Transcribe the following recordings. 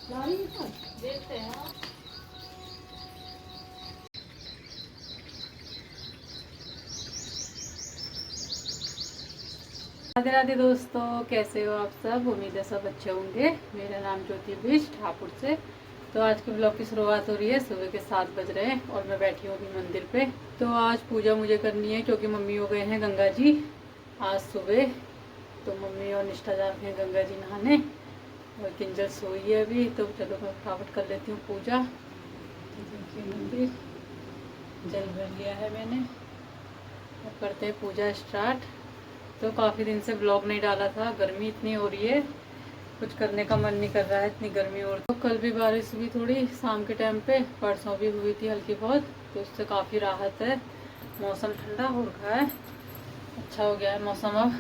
देखते हैं। राधे राधे दोस्तों, कैसे हो आप सब। उम्मीद है सब अच्छे होंगे। मेरा नाम ज्योति बिष्ट ठाकुर से। तो आज के ब्लॉग की शुरुआत हो रही है। सुबह के 7 बज रहे हैं और मैं बैठी हूँ अभी मंदिर पे। तो आज पूजा मुझे करनी है क्योंकि मम्मी हो गए हैं गंगा जी आज सुबह। तो मम्मी और निष्ठा जा रहे हैं गंगा जी नहाने और किंजल सोई है अभी। तो चलो मैं फटाफट कर लेती हूँ पूजा। तो देखिए मंदिर जल भर लिया है मैंने। अब करते हैं पूजा स्टार्ट। तो काफ़ी दिन से ब्लॉग नहीं डाला था, गर्मी इतनी हो रही है, कुछ करने का मन नहीं कर रहा है इतनी गर्मी। और तो कल भी बारिश हुई थोड़ी शाम के टाइम पे, परसों भी हुई थी हल्की बहुत, तो उससे काफ़ी राहत है। मौसम ठंडा हो रखा है, अच्छा हो गया है मौसम अब।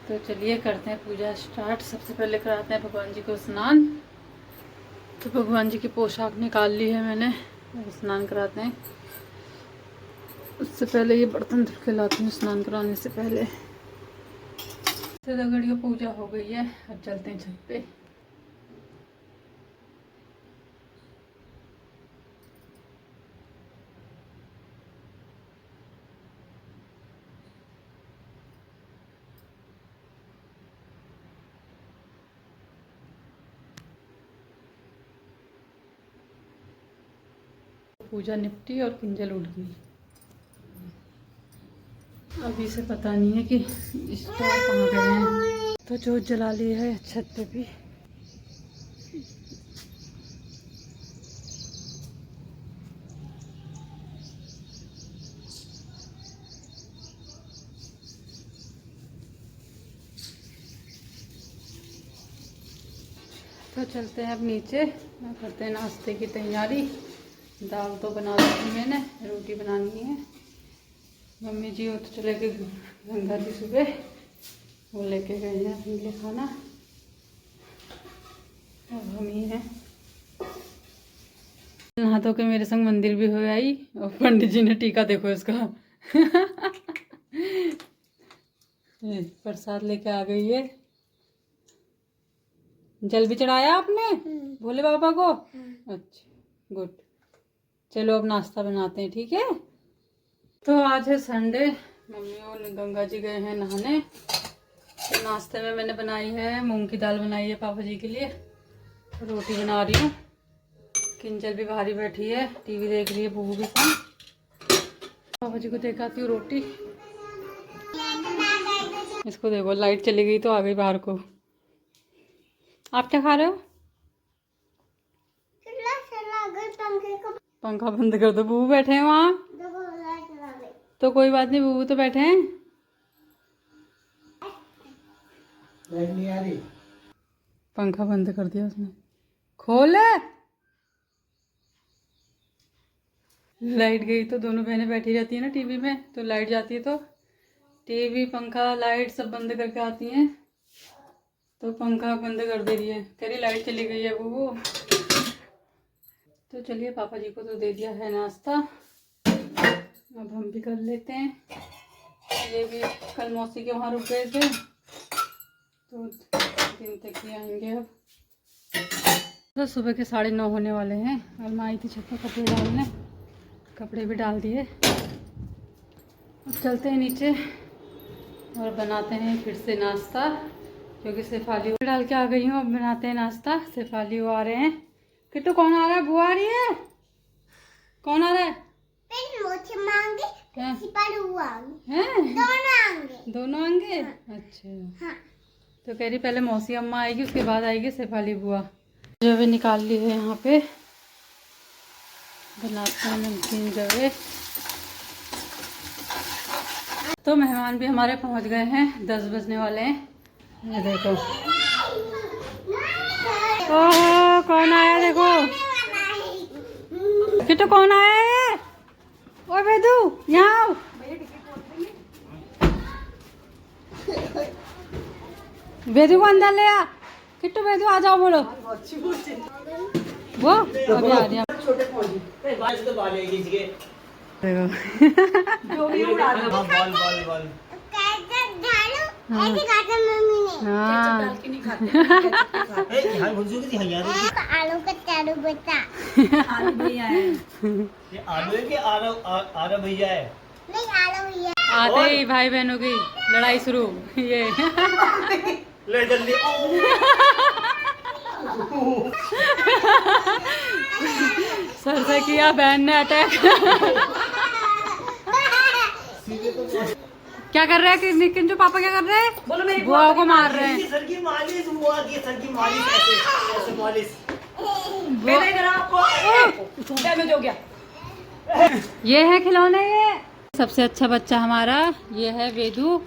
तो चलिए करते हैं पूजा स्टार्ट। सबसे पहले कराते हैं भगवान जी को स्नान। तो भगवान जी की पोशाक निकाल ली है मैंने, स्नान कराते हैं। उससे पहले ये बर्तन धुल के लाती हूँ स्नान कराने से पहले। तो घड़ी पूजा हो गई है, अब चलते हैं छत पे। पूजा निपटी और किंजल उठ गई। अभी से पता नहीं है कि स्टोर कहाँ गए हैं। तो जोत जला ली है छत पे भी। तो चलते हैं अब नीचे, करते हैं नाश्ते की तैयारी। दाल तो बना दी मैंने, रोटी बनानी है। मम्मी जी वो तो चले गए गंगा जी सुबह, वो लेके गए हैं अपने लिए खाना। अब हम ही हैं। नहा धो के मेरे संग मंदिर भी हो आई और पंडित जी ने टीका देखो इसका प्रसाद लेके आ गई है। जल भी चढ़ाया आपने भोले बाबा को? अच्छा गुड। चलो अब नाश्ता बनाते हैं, ठीक है। तो आज है संडे, मम्मी और गंगा जी गए हैं नहाने। तो नाश्ते में मैंने बनाई है मूंग की दाल बनाई है पापा जी के लिए। रोटी बना रही हूँ। किंजल भी बाहर ही बैठी है, टीवी देख रही है बहू के साथ। पापा जी को दिखाती हूँ रोटी। इसको देखो, लाइट चली गई तो आ गई बाहर को। आप क्या खा रहे हो? पंखा बंद कर दो, बहू बैठे हैं वहाँ। तो कोई बात नहीं, बहू तो बैठे हैं। लाइट नहीं आ रही, पंखा बंद कर दिया उसने। खोले, लाइट गई तो दोनों बहनें बैठी रहती है ना टीवी में, तो लाइट जाती है तो टीवी पंखा लाइट सब बंद करके आती हैं। तो पंखा बंद कर दे रही है, कह रही लाइट चली गई है वो। तो चलिए पापा जी को तो दे दिया है नाश्ता, अब हम भी कर लेते हैं। ये भी कल मौसी के वहाँ रुक गए थे तो दिन तक ही आएंगे अब। तो सुबह के 9:30 होने वाले हैं और मैं आई थी छत पर कपड़े डालने, कपड़े भी डाल दिए। अब चलते हैं नीचे और बनाते हैं फिर से नाश्ता, क्योंकि शेफाली डाल के आ गई हूँ। अब बनाते हैं नाश्ता। शेफाली वो आ रहे हैं। किट्टू कौन आ रहा है? बुआ आ रही है। कौन आ रहा है? दोनों आएंगे। अच्छा हाँ। तो कह रही पहले मौसी अम्मा आएगी, उसके बाद आएगी शेफाली बुआ। जवे निकाल ली है यहाँ पे, बनाते हैं नमकीन जवे। तो मेहमान भी हमारे पहुँच गए हैं, 10 बजने वाले हैं। ये देखो, ओह कौन आया देखो। किट्टू कौन आया है? ओए बेदू यहाँ आओ। बेदू को अंदर ले आ। किट्टू बेदू आ जाओ, बोलो वो अभी आ रही है। हाँ आलू का चारू बता। आलू भैया है। ये आलू है कि आरा भैया है? नहीं, आलू भैया। आते ही भाई बहनों की लड़ाई शुरू। ये ले जल्दी। सर से किया, बहन ने अटैक। क्या कर रहे हैं नितिन जो पापा क्या कर रहे हैं? बोलो मेरी बुआ को मार रहे हैं। सर की मालिश हुआ की, सर की मालिश ऐसे मालिश। डैमेज हो गया। ये है खिलौने। ये सबसे अच्छा बच्चा हमारा ये है वेदू।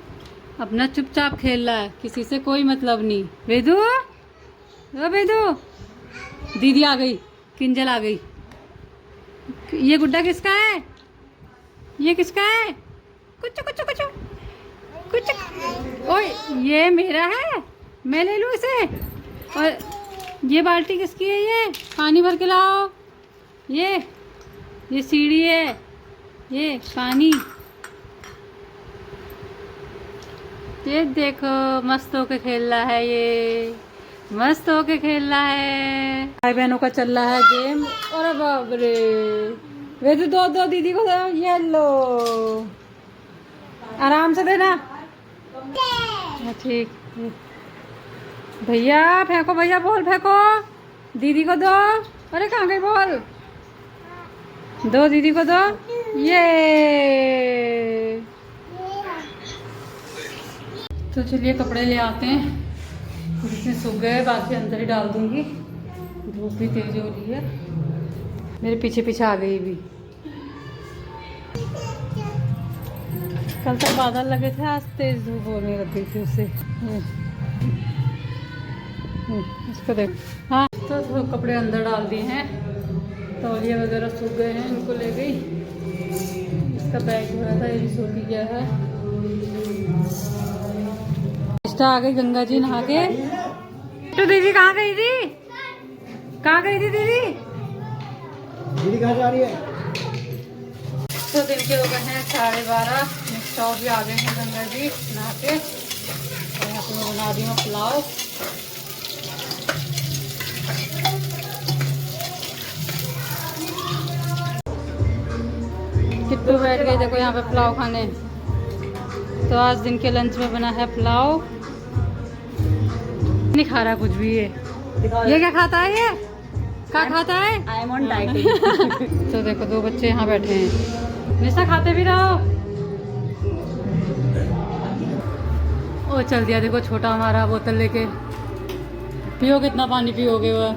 अपना चुपचाप खेल रहा है, किसी से कोई मतलब नहीं। वेदू, ओ वेदू, दीदी आ गई, किंजल आ गई। ये गुड्डा किसका है? ये किसका है? कुछ कुछ कुछ कुछ। ओए ये मेरा है, मैं ले लूँ इसे। और ये बाल्टी किसकी है? ये पानी भर के लाओ। ये सीढ़ी है, ये पानी। ये देखो मस्त होके खेल रहा है, ये मस्त होके खेल रहा है। भाई बहनों का चल रहा है गेम। और बाप रे, वे तो दो दीदी को दो। ये लो, आराम से देना। ठीक भैया, फेंको भैया, बॉल फेंको, दीदी को दो। अरे कहाँ गई बॉल? दो दीदी को दो। ये तो चलिए कपड़े ले आते हैं। जितने सूख गए बाकी अंदर ही डाल दूंगी। धूप भी तेज हो रही है, मेरे पीछे पीछे आ गई भी। कल तक बादल लगे थे, आज तेज धूप होने लग गई थी उससे। इसको देख। हाँ तो कपड़े अंदर डाल दिए हैं। तौलिया वगैरह सूख गए हैं, इनको ले गई। इसका बैग जो था ये भी सूख गया है। आ गई गंगा जी नहा के। तो दीदी कहाँ गई थी? कहाँ गई थी दीदी? दीदी कहाँ जा रही है? तो दिन के हो गए हैं 12:30। स्टॉव भी आ गए हैं गंगा जी नहा के। और यहाँ पे मैं बना रही हूँ पुलाव। किट्टू बैठ गई देखो यहाँ पे पुलाव खाने। तो आज दिन के लंच में बना है पुलाव। नहीं खा रहा कुछ भी ये क्या खाता है? ये क्या खाता है? I am on dieting. तो देखो दो बच्चे यहाँ बैठे हैं। निशा खाते भी रहो। ओ चल दिया देखो छोटा हमारा बोतल लेके। पियो, कितना पानी पियोगे? वह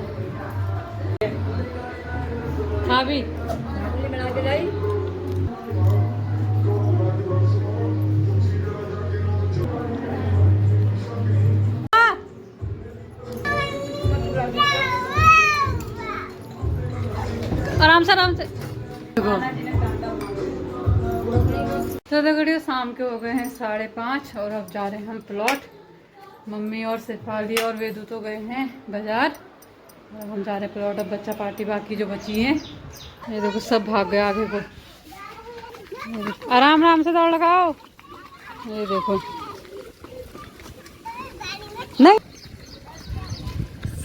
खा भी। बना के लाई। आराम से तो देखो शाम के हो गए हैं 5:30 और अब जा रहे हैं हम प्लॉट। मम्मी और शेफाली और वेदू तो गए हैं बाजार और अब हम जा रहे हैं प्लॉट। अब बच्चा पार्टी बाकी जो बची है ये देखो सब भाग गए आगे को। आराम से दौड़ लगाओ। ये देखो नहीं,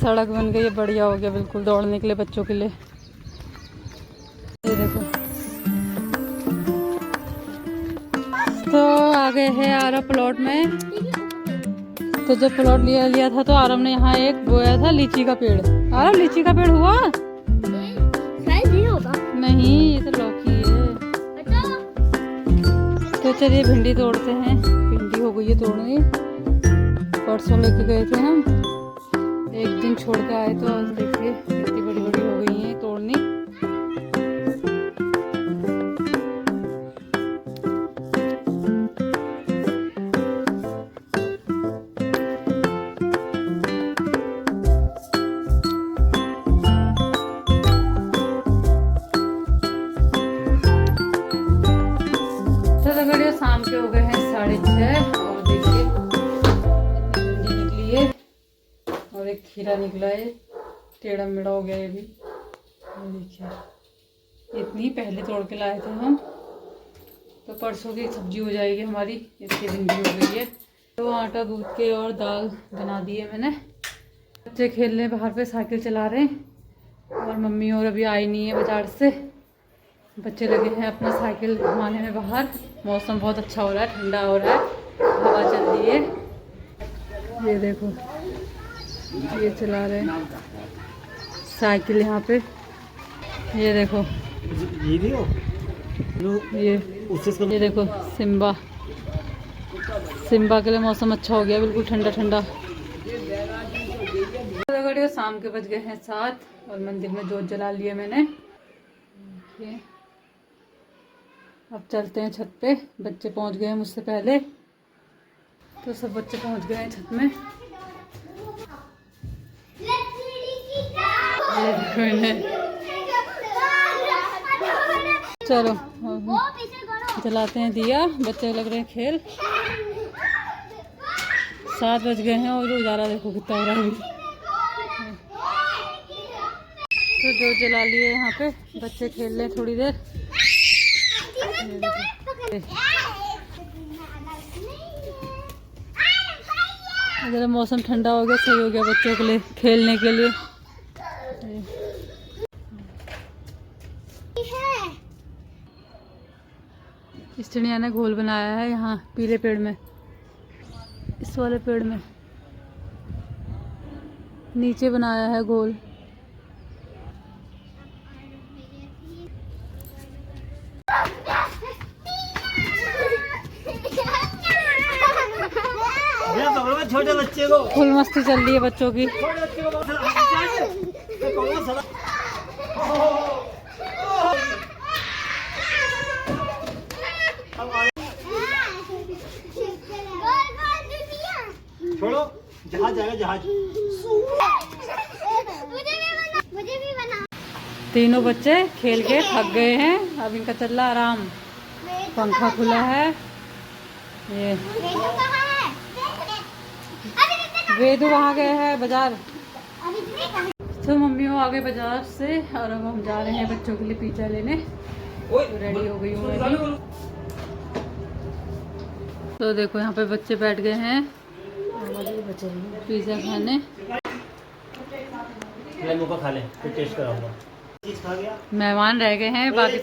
सड़क बन गई है, बढ़िया हो गया बिल्कुल दौड़ने के लिए बच्चों के लिए। ये देखो तो आ गए हैं आरव प्लॉट में। तो जब प्लॉट लिया था तो आरव ने यहाँ एक बोया था लीची का पेड़। आरव लीची का पेड़ हुआ? नहीं, ये तो लौकी है। तो चलिए भिंडी तोड़ते हैं। भिंडी हो गई है तोड़नी। परसों लेके गए थे हम, एक दिन छोड़ के आए तो आज देखिए कितनी बड़ी बड़ी हो गई है तोड़नी। शाम के हो गए हैं 6:30 और देखिए भिंडी निकली है और एक खीरा निकला है। टेढ़ा मेढ़ा हो गया ये भी। देखिए इतनी पहले तोड़ के लाए थे हम, तो परसों की सब्जी हो जाएगी हमारी। इसकी भिंडी हो गई है। तो आटा गूंथ के और दाल बना दी है मैंने। बच्चे खेल रहे हैं बाहर पे, साइकिल चला रहे हैं और मम्मी और अभी आई नहीं है बाजार से। बच्चे लगे हैं अपना साइकिल घुमाने में बाहर। मौसम बहुत अच्छा हो रहा है, ठंडा हो रहा है, हवा चल रही है। ये देखो ये चला रहे हैं साइकिल यहाँ पे। ये देखो ये भी हो ये देखो सिम्बा के लिए मौसम अच्छा हो गया, बिल्कुल ठंडा ठंडा। देखो शाम के बज गए हैं 7 और मंदिर में जोत जला लिया मैंने। अब चलते हैं छत पे। बच्चे पहुंच गए हैं मुझसे पहले, तो सब बच्चे पहुंच गए हैं छत में। ये देखो इन्हें। चलो जलाते हैं दिया, बच्चे लग रहे हैं खेल। 7 बज गए हैं और उजाला देखो कितना हो रहा है अभी। तो जो जला लिए यहाँ पे, बच्चे खेल रहे हैं थोड़ी देर। जरा मौसम ठंडा हो गया, सही हो गया बच्चों के लिए खेलने के लिए। इस चिड़िया ने घोल बनाया है यहाँ पीले पेड़ में, इस वाले पेड़ में नीचे बनाया है घोल। छोटे बच्चे को फुल मस्ती चल रही है बच्चों की। छोटे बच्चे को छोड़ो, जहाज जाएगा जहाज। मुझे भी बना। तीनों बच्चे खेल के थक गए हैं, अब इनका चल रहा आराम। पंखा खुला है। ये वेदू वहाँ गए हैं बाजार। तो मम्मी वो आ गए बाजार से और अब हम जा रहे हैं बच्चों के लिए पिज्जा लेने। तो रेडी हो गई हूँ मैं भी। तो देखो यहाँ पे बच्चे बैठ गए हैं पिज्जा खाने। खा ले, फिर टेस्ट कराऊंगा। मेहमान रह गए हैं बाकी